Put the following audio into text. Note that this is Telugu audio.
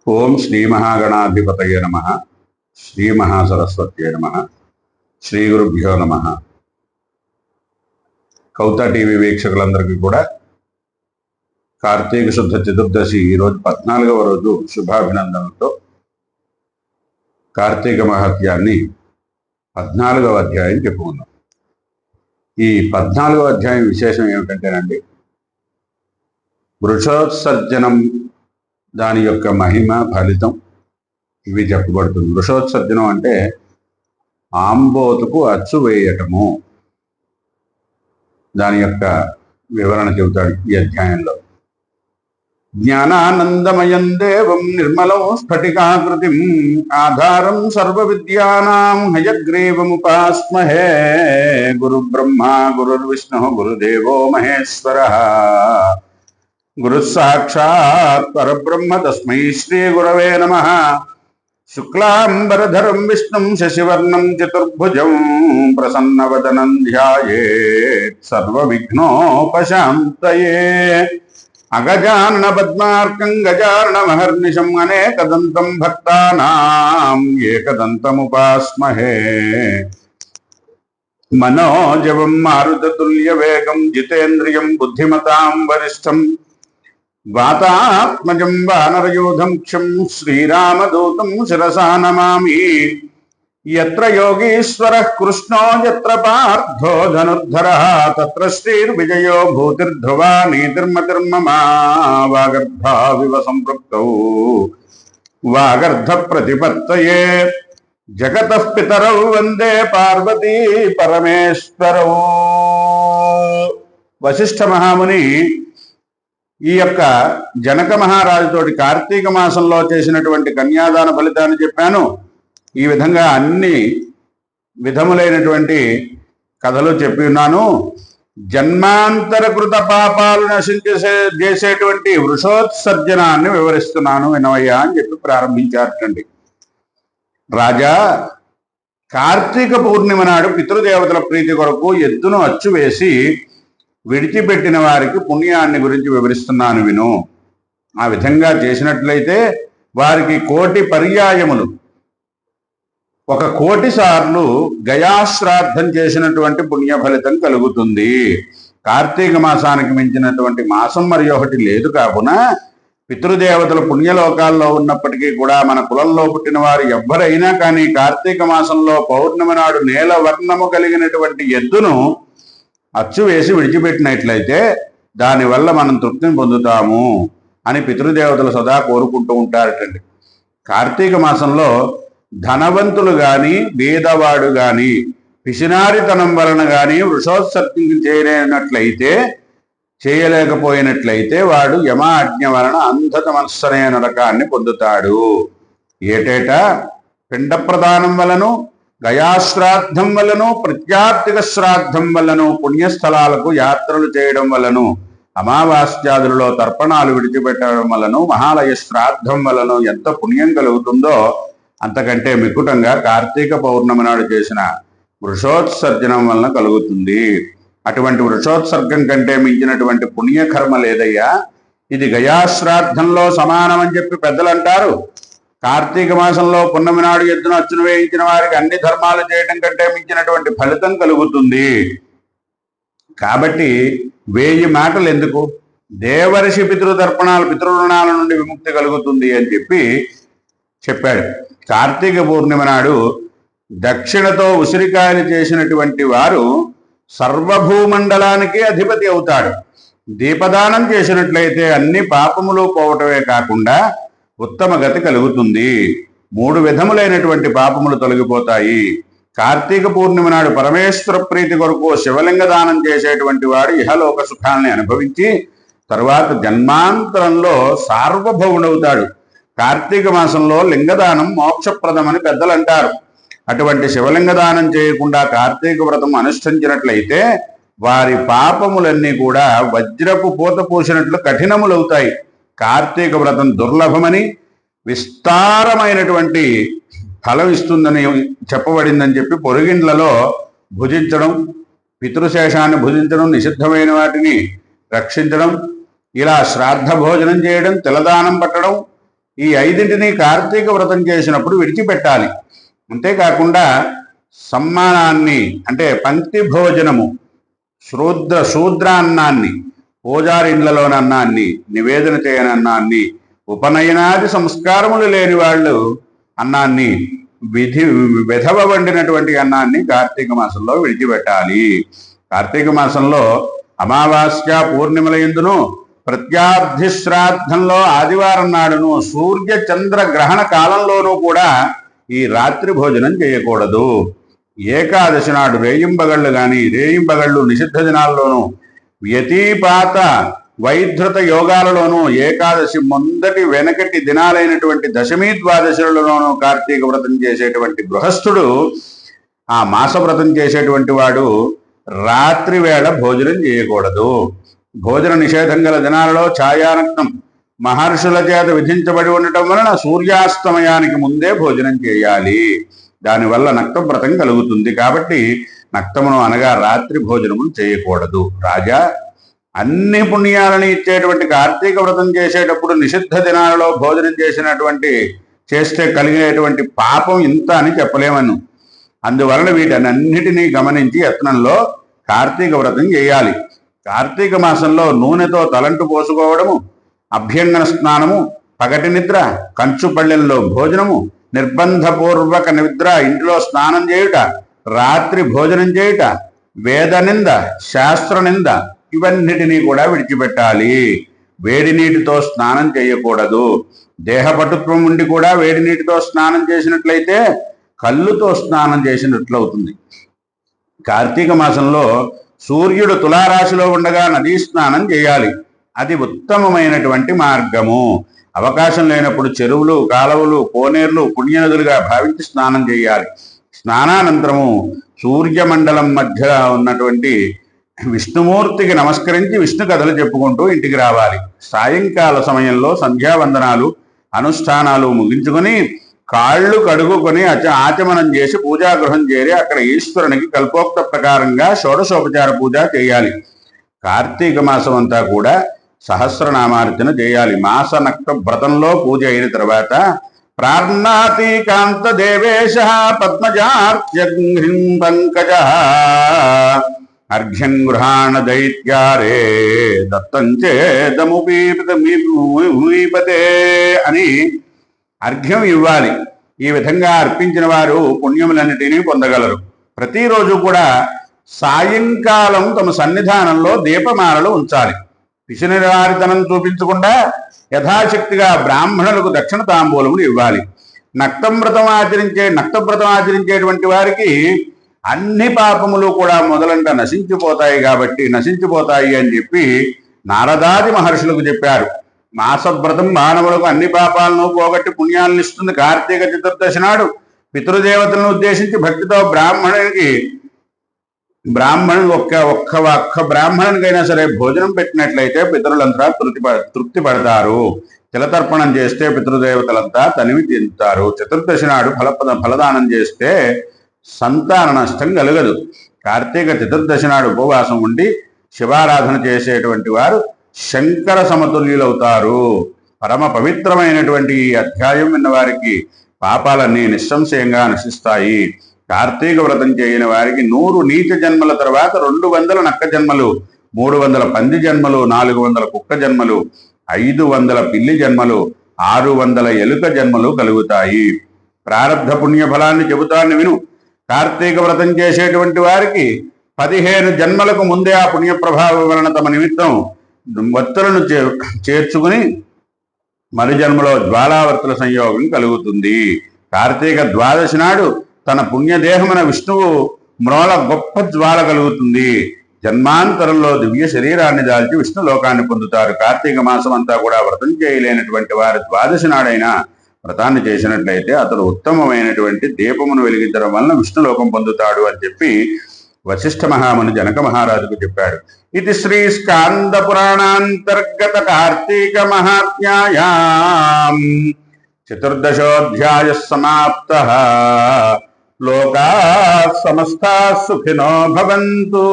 ఓం శ్రీ మహాగణాధిపతయ నమ. శ్రీ మహాసరస్వత్యే నమ. శ్రీ గురుభ్యో నమ. కౌతా టీవీ వీక్షకులందరికీ కూడా కార్తీక శుద్ధ చతుర్దశి ఈరోజు 14వ రోజు శుభాభినందనలతో కార్తీక మహత్యాన్ని 14వ అధ్యాయం చెప్పుకుందాం. ఈ 14వ అధ్యాయం విశేషం ఏమిటంటేనండి, వృషోత్సర్జనం, దాని యొక్క మహిమ, ఫలితం ఇవి చెప్పబడుతుంది. వృషోత్సర్జనం అంటే ఆంబోతుకు అచ్చు వేయటము. దాని యొక్క వివరణ చెబుతాడు ఈ అధ్యాయంలో. జ్ఞానానందమయం దేవం నిర్మలం స్ఫటికాకృతిం ఆధారం సర్వ విద్యానాం హయగ్రీవముపాస్మహే. గురు బ్రహ్మ గురుర్విష్ణు గురుదేవో మహేశ్వరః. గురు సాక్షాత్ పరబ్రహ్మ తస్మై శ్రీ గురవే నమః. శుక్లాంబరధరం విష్ణుం శశివర్ణం చతుర్భుజం ప్రసన్నవదనం ధ్యాయేత్ సర్వవిఘ్నోపశాంతయే. అగజానన పద్మార్కం గజాననమహర్నిశం అనేకదంతం భక్తానాం ఏకదంతముపాస్మహే. మనోజవం మారుతతుల్య వేగం జితేంద్రియం బుద్ధిమతాం వరిష్టం వాతాత్మజం వానరయూధం క్షం శ్రీరామదూతం శిరసా నమామి. యత్ర యోగీశ్వరః కృష్ణో యత్ర పార్థో ధనుర్ధరః తత్ర శ్రీర్విజయో భూతిర్ధ్రువా నీతిర్మతిర్మమ. వాగర్ధావివ సంపృక్తౌ వాగర్ధ ప్రతిపత్తయే. జగతః పితరౌ వందే పార్వతీ పరమేశ్వరౌ. వశిష్ఠ మహాముని ఈ యొక్క జనక మహారాజుతోటి కార్తీక మాసంలో చేసినటువంటి కన్యాదాన ఫలితాన్ని చెప్పాను. ఈ విధంగా అన్ని విధములైనటువంటి కథలు చెప్పి ఉన్నాను. జన్మాంతరకృత పాపాలు చేసేటువంటి వృషోత్సర్జనాన్ని వివరిస్తున్నాను వినవయ్యా అని చెప్పి ప్రారంభించారటండి. రాజా, కార్తీక పూర్ణిమ నాడు పితృదేవతల ప్రీతి కొరకు ఎద్దును అచ్చు వేసి విడిచిపెట్టిన వారికి పుణ్యాన్ని గురించి వివరిస్తున్నాను విను. ఆ విధంగా చేసినట్లయితే వారికి 1,000,000 పర్యాయములు, 1,000,000 సార్లు గయాశ్రాద్ధం చేసినటువంటి పుణ్య ఫలితం కలుగుతుంది. కార్తీక మాసానికి మించినటువంటి మాసం మరి ఒకటి లేదు. కావున పితృదేవతల పుణ్యలోకాల్లో ఉన్నప్పటికీ కూడా మన కులంలో పుట్టిన వారు ఎవ్వరైనా కానీ కార్తీక మాసంలో పౌర్ణమి నాడు నేల వర్ణము కలిగినటువంటి ఎద్దును అచ్చు వేసి విడిచిపెట్టినట్లయితే దానివల్ల మనం తృప్తిని పొందుతాము అని పితృదేవతలు సదా కోరుకుంటూ ఉంటారటండి. కార్తీక మాసంలో ధనవంతులు గాని బీదవాడు గాని పిసినారితనం వలన గాని వృషోత్సర్గం చేయలేకపోయినట్లయితే వాడు యమ ఆజ్ఞ వలన అంధతమత్సరయ నరకాన్ని పొందుతాడు. ఏటేటా పిండ ప్రదానం వలను, గయాశ్రాద్ధం వలను, ప్రత్యార్తిక శ్రాద్ధం వలను, పుణ్యస్థలాలకు యాత్రలు చేయడం వలను, అమావాస్యాదులలో తర్పణాలు విడిచిపెట్టడం వలను, మహాలయ శ్రాద్ధం వలను ఎంత పుణ్యం కలుగుతుందో అంతకంటే మికుటంగా కార్తీక పౌర్ణమి నాడు చేసిన వృషోత్సర్జనం వలన కలుగుతుంది. అటువంటి వృషోత్సర్గం కంటే మించినటువంటి పుణ్యకర్మ లేదయ్యా. ఇది గయాశ్రాద్ధంలో సమానమని చెప్పి పెద్దలు అంటారు. కార్తీక మాసంలో పున్నమి నాడు ఎద్దును అచ్చును వేయించిన వారికి అన్ని ధర్మాలు చేయడం కంటే మించినటువంటి ఫలితం కలుగుతుంది. కాబట్టి 1000 మాటలు ఎందుకు, దేవర్షి పితృరుణాల నుండి విముక్తి కలుగుతుంది అని చెప్పాడు. కార్తీక పూర్ణిమ నాడు దక్షిణతో ఉసిరికాయలు చేసినటువంటి వారు సర్వభూమండలానికి అధిపతి అవుతాడు. దీపదానం చేసినట్లయితే అన్ని పాపములు పోవటమే కాకుండా ఉత్తమ గతి కలుగుతుంది. 3 విధములైనటువంటి పాపములు తొలగిపోతాయి. కార్తీక పూర్ణిమ నాడు పరమేశ్వర ప్రీతి కొరకు శివలింగ దానం చేసేటువంటి వాడు ఇహలోక సుఖాన్ని అనుభవించి తరువాత జన్మాంతరంలో సార్వభౌముడవుతాడు. కార్తీక మాసంలో లింగదానం మోక్షప్రదమని పెద్దలు అంటారు. అటువంటి శివలింగ దానం చేయకుండా కార్తీక వ్రతం అనుష్ఠించినట్లయితే వారి పాపములన్నీ కూడా వజ్రపు పూత పూసినట్లు కఠినములవుతాయి. కార్తీక వ్రతం దుర్లభమని, విస్తారమైనటువంటి ఫలం ఇస్తుందని చెప్పబడిందని చెప్పి పొరుగిండ్లలో భుజించడం, పితృశేషాన్ని భుజించడం, నిషిద్ధమైన వాటిని రక్షించడం, ఇలా శ్రాద్ధ భోజనం చేయడం, తిలదానం పట్టడం, ఈ 5ంటిని కార్తీక వ్రతం చేసినప్పుడు విడిచిపెట్టాలి. అంతేకాకుండా సమ్మానాన్ని అంటే పంక్తి భోజనము, శూద్రాన్నాన్ని, పూజారి ఇండ్లలోని అన్నాన్ని, నివేదన చేయని అన్నాన్ని, ఉపనయనాది సంస్కారములు లేని వాళ్ళు అన్నాన్ని, విధవ వండినటువంటి అన్నాన్ని కార్తీక మాసంలో విడిచిపెట్టాలి. కార్తీక మాసంలో అమావాస్య పూర్ణిమల యందును, ప్రత్యార్థి శ్రాద్ధంలో ఆదివారం నాడును, సూర్య చంద్ర గ్రహణ కాలంలోనూ కూడా ఈ రాత్రి భోజనం చేయకూడదు. ఏకాదశి నాడు రేయింబగళ్ళు కానీ, రేయింబగళ్ళు నిషిద్ధ దినాల్లోనూ, వ్యతిపాత వైధృత యోగాలలోనూ, ఏకాదశి మొదటి వెనకటి దినాలైనటువంటి దశమి ద్వాదశులలోనూ కార్తీక వ్రతం చేసేటువంటి గృహస్థుడు, ఆ మాస వ్రతం చేసేటువంటి వాడు రాత్రి వేళ భోజనం చేయకూడదు. భోజన నిషేధం గల దినాలలో ఛాయానక్తం మహర్షుల చేత విధించబడి ఉండటం వలన సూర్యాస్తమయానికి ముందే భోజనం చేయాలి. దానివల్ల నక్తవ్రతం కలుగుతుంది. కాబట్టి నక్తమును అనగా రాత్రి భోజనమును చేయకూడదు. రాజా, అన్ని పుణ్యాలను ఇచ్చేటువంటి కార్తీక వ్రతం చేసేటప్పుడు నిషిద్ధ దినాలలో భోజనం చేస్తే కలిగేటువంటి పాపం ఇంత అని చెప్పలేమను. అందువలన వీటన్నిటినీ గమనించి యత్నంలో కార్తీక వ్రతం చేయాలి. కార్తీక మాసంలో నూనెతో తలంటు పోసుకోవడము, అభ్యంగన స్నానము, పగటి నిద్ర, కంచు పళ్ళెల్లో భోజనము, నిర్బంధపూర్వక నిద్ర, ఇంట్లో స్నానం చేయుట, రాత్రి భోజనం చేయుట, వేద నింద, శాస్త్ర నింద ఇవన్నిటినీ కూడా విడిచిపెట్టాలి. వేడి నీటితో స్నానం చేయకూడదు. దేహపటుత్వం ఉండి కూడా వేడి నీటితో స్నానం చేసినట్లయితే కళ్ళుతో స్నానం చేసినట్లు అవుతుంది. కార్తీక మాసంలో సూర్యుడు తులారాశిలో ఉండగా నదీ స్నానం చేయాలి. అది ఉత్తమమైనటువంటి మార్గము. అవకాశం లేనప్పుడు చెరువులు, కాలువలు, కోనేర్లు పుణ్యనదులుగా భావించి స్నానం చేయాలి. స్నానానంతరము సూర్యమండలం మధ్య ఉన్నటువంటి విష్ణుమూర్తికి నమస్కరించి విష్ణు కథలు చెప్పుకుంటూ ఇంటికి రావాలి. సాయంకాల సమయంలో సంధ్యావందనాలు, అనుష్ఠానాలు ముగించుకొని కాళ్ళు కడుగుకొని ఆచమనం చేసి పూజాగృహం చేరి అక్కడ ఈశ్వరునికి కల్పోక్త ప్రకారంగా షోడశోపచార పూజ చేయాలి. కార్తీక మాసం అంతా కూడా సహస్రనామార్చన చేయాలి. మాస నక్త వ్రతంలో పూజ అయిన తర్వాత ప్రార్ణాతి కాంత దేవేశ పద్మజార్ఘ్యం పంకజ అర్ఘ్యం గృహాణ దైత్యారే దత్తం చేదముపీపతే అని అర్ఘ్యం ఇవ్వాలి. ఈ విధంగా అర్పించిన వారు పుణ్యములన్నిటినీ పొందగలరు. ప్రతిరోజు కూడా సాయంకాలం తమ సన్నిధానంలో దీపమాలలు ఉంచాలి. పిసినివారితనం చూపించకుండా యథాశక్తిగా బ్రాహ్మణులకు దక్షిణ తాంబూలములు ఇవ్వాలి. నక్తవ్రతం ఆచరించేటువంటి వారికి అన్ని పాపములు కూడా మొదలంట నశించిపోతాయి అని చెప్పి నారదాది మహర్షులకు చెప్పారు. మాసవ్రతం మానవులకు అన్ని పాపాలను పోగొట్టి పుణ్యాలను ఇస్తుంది. కార్తీక చతుర్దశి నాడు పితృదేవతలను ఉద్దేశించి భక్తితో ఒక్క బ్రాహ్మణునికైనా సరే భోజనం పెట్టినట్లయితే పితరులంతా తృప్తి పడతారు. తిలతర్పణం చేస్తే పితృదేవతలంతా తనివి చెందుతారు. చతుర్దశి నాడు ఫలదానం చేస్తే సంతాన నష్టం కలగదు. కార్తీక చతుర్దశి నాడు ఉపవాసం ఉండి శివారాధన చేసేటువంటి వారు శంకర సమతుల్యులవుతారు. పరమ పవిత్రమైనటువంటి ఈ అధ్యాయం విన్న వారికి పాపాలన్నీ నిస్సంశయంగా నశిస్తాయి. కార్తీక వ్రతం చేయని వారికి 100 నీచ జన్మల తర్వాత 200 నక్క జన్మలు, 300 పంది జన్మలు, 400 కుక్క జన్మలు, 500 పిల్లి జన్మలు, 600 ఎలుక జన్మలు కలుగుతాయి. ప్రారబ్ధ పుణ్య ఫలాన్ని చెబుతాను విను. కార్తీక వ్రతం చేసేటువంటి వారికి 15 జన్మలకు ముందే ఆ పుణ్య ప్రభావం వలన తమ నిమిత్తం వత్తులను చేర్చుకుని మరి జన్మలో జ్వాలావర్తుల సంయోగం కలుగుతుంది. కార్తీక ద్వాదశి నాడు తన పుణ్యదేహమున విష్ణువు మ్రోల గొప్ప జ్వాల కలుగుతుంది. జన్మాంతరంలో దివ్య శరీరాన్ని దాల్చి విష్ణు లోకాన్ని పొందుతారు. కార్తీక మాసం అంతా కూడా వ్రతం చేయలేనటువంటి వారు ద్వాదశి నాడైనా వ్రతాన్ని చేసినట్లయితే అతడు ఉత్తమమైనటువంటి దీపమును వెలిగించడం వలన విష్ణు లోకం పొందుతాడు అని చెప్పి వశిష్ఠ మహాముని జనక మహారాజుకు చెప్పాడు. ఇది శ్రీ స్కాంద పురాణాంతర్గత కార్తీక మహాత్మ్యాయాం చతుర్దశోధ్యాయ సమాప్తః. లోకా సమస్తా సుఖినో భవంతు.